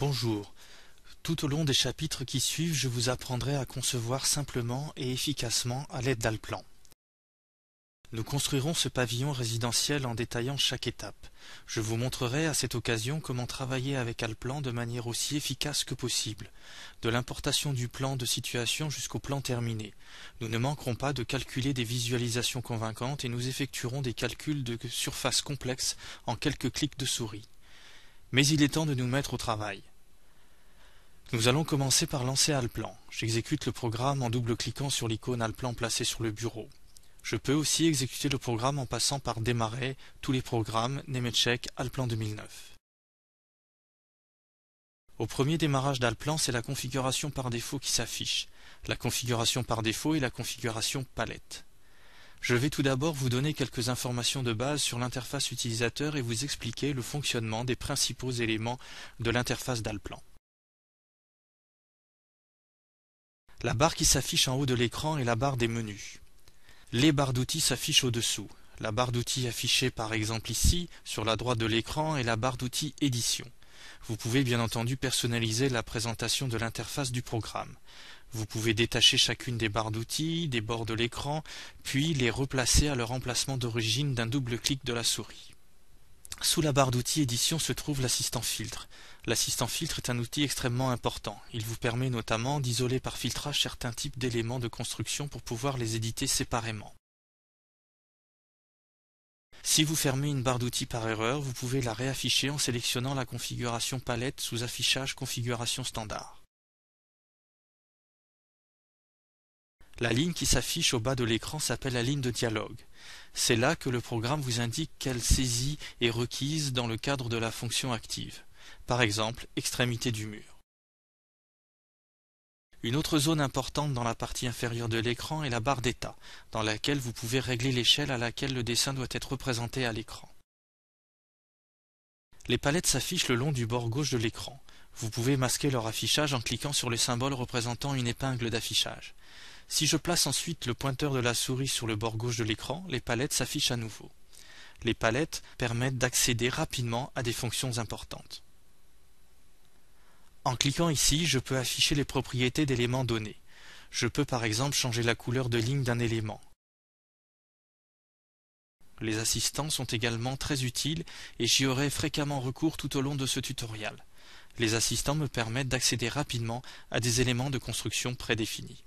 Bonjour. Tout au long des chapitres qui suivent, je vous apprendrai à concevoir simplement et efficacement à l'aide d'Allplan. Nous construirons ce pavillon résidentiel en détaillant chaque étape. Je vous montrerai à cette occasion comment travailler avec Allplan de manière aussi efficace que possible, de l'importation du plan de situation jusqu'au plan terminé. Nous ne manquerons pas de calculer des visualisations convaincantes et nous effectuerons des calculs de surface complexes en quelques clics de souris. Mais il est temps de nous mettre au travail. Nous allons commencer par lancer Allplan. J'exécute le programme en double-cliquant sur l'icône Allplan placée sur le bureau. Je peux aussi exécuter le programme en passant par Démarrer, Tous les programmes, Nemetschek, Allplan 2009. Au premier démarrage d'Allplan, c'est la configuration par défaut qui s'affiche. La configuration par défaut est la configuration palette. Je vais tout d'abord vous donner quelques informations de base sur l'interface utilisateur et vous expliquer le fonctionnement des principaux éléments de l'interface d'Allplan. La barre qui s'affiche en haut de l'écran est la barre des menus. Les barres d'outils s'affichent au-dessous. La barre d'outils affichée par exemple ici, sur la droite de l'écran, est la barre d'outils Édition. Vous pouvez bien entendu personnaliser la présentation de l'interface du programme. Vous pouvez détacher chacune des barres d'outils des bords de l'écran, puis les replacer à leur emplacement d'origine d'un double clic de la souris. Sous la barre d'outils Édition se trouve l'assistant filtre. L'assistant filtre est un outil extrêmement important. Il vous permet notamment d'isoler par filtrage certains types d'éléments de construction pour pouvoir les éditer séparément. Si vous fermez une barre d'outils par erreur, vous pouvez la réafficher en sélectionnant la configuration palette sous affichage configuration standard. La ligne qui s'affiche au bas de l'écran s'appelle la ligne de dialogue. C'est là que le programme vous indique quelle saisie est requise dans le cadre de la fonction active. Par exemple, extrémité du mur. Une autre zone importante dans la partie inférieure de l'écran est la barre d'état, dans laquelle vous pouvez régler l'échelle à laquelle le dessin doit être représenté à l'écran. Les palettes s'affichent le long du bord gauche de l'écran. Vous pouvez masquer leur affichage en cliquant sur le symbole représentant une épingle d'affichage. Si je place ensuite le pointeur de la souris sur le bord gauche de l'écran, les palettes s'affichent à nouveau. Les palettes permettent d'accéder rapidement à des fonctions importantes. En cliquant ici, je peux afficher les propriétés d'éléments donnés. Je peux par exemple changer la couleur de ligne d'un élément. Les assistants sont également très utiles et j'y aurai fréquemment recours tout au long de ce tutoriel. Les assistants me permettent d'accéder rapidement à des éléments de construction prédéfinis.